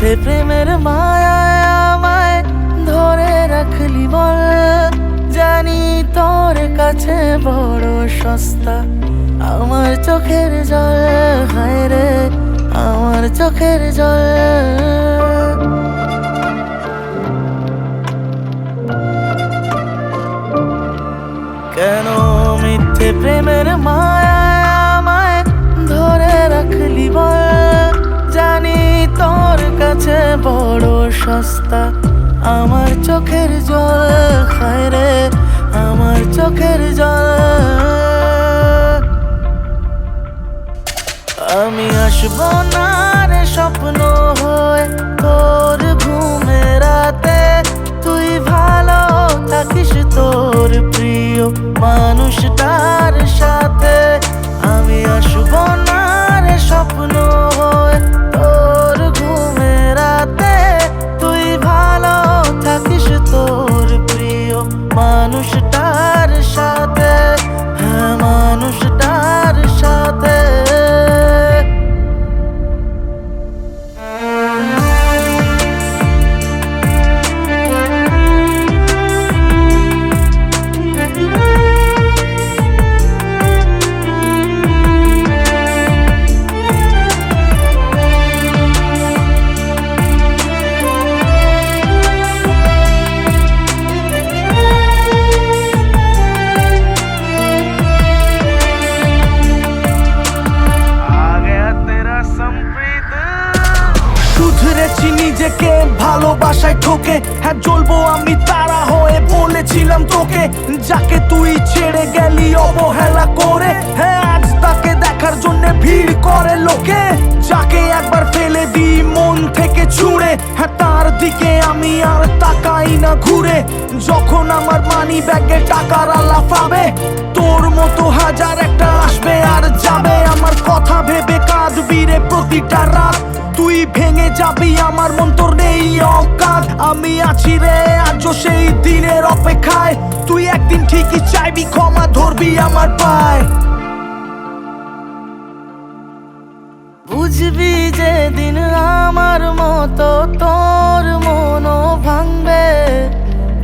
মিথ্যে প্রেমের মায়ায় আমায় ধরে রাখলি বল, জানি তোর কাছে বড় সস্তা আমার চোখের জল, হায় রে আমার চোখের জল। কেন মিথ্যে প্রেমের মায়ায় আমায় ধরে রাখলি বল, জানি তোর কাছে বড় সস্তা আমার চোখের জল, হায় রে আমার চোখের জল। আমি আসবো না রে স্বপ্ন হয়ে তোর ঘুমে রাতে, তুই ভালো থাকিস তোর প্রিয় মানুষটার সাথে। আমি আসবো না রে স্বপ্ন হয়ে তোর ঘুমে রাতে, তুই ভালো থাকিস তোর প্রিয় মানুষটার সাথে, হ্যাঁ মানুষটার সাথে। শুধরেছি নিজেকে ভালোবাসায় ঠকে, হ্যাঁ জ্বলবো আমি তারা হয়ে বলেছিলাম তোকে, যাকে তুই ছেড়ে গেলি অবহেলা করে। হ্যাঁ আজ তাকে দেখার জন্য ভিড় করে লোকে, যাকে একবার ফেলে দিই মন থেকে ছুঁড়ে, হ্যাঁ তার দিকে আমি আর তাকাই না ঘুরে। যখন আমার মানি ব্যাগে টাকার আলাপ হবে, তোর মতো হাজার একটা আসবে আর যাবে। আমার কথা ভেবে কাঁদবি রে প্রতিটা রাত, তুই ভেঙে যাবি আমার মন তোর নেই অকাত। আমি আছি রে আজও সেই দিনের অপেক্ষায়, তুই একদিন ঠিকই চাইবি ক্ষমা ধরবি আমার পায়। বুঝবি যেদিন আমার মতো তোর মনও ভাঙবে,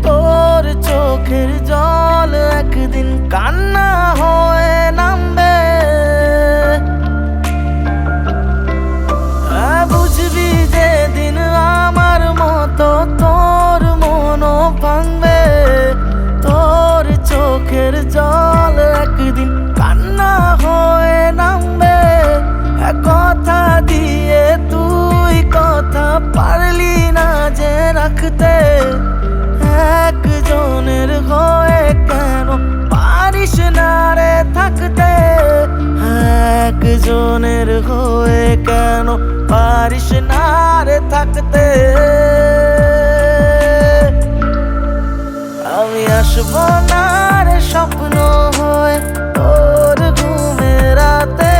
তোর চোখের জল একদিন কান্না হয়ে নামবে। বুঝবি যেদিন আমার মতো তোর মনও ভাঙবে, তোর চোখের জল একদিন কান্না হয়ে নামবে। কথা দিয়ে তুই কথা পারলি না যে রাখতে, একজনের হয়ে কেন পারিস না রে থাকতে, একজনের হয়ে কেন পারিস না রে থাকতে। আমি আসবো না রে স্বপ্ন হয়ে তোর ঘুমে রাতে,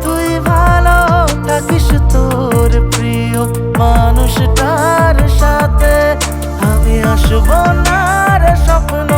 তুই ভালো থাকিস তোর প্রিয় মানুষটার সাথে। আমি আসবো না রে স্বপ্ন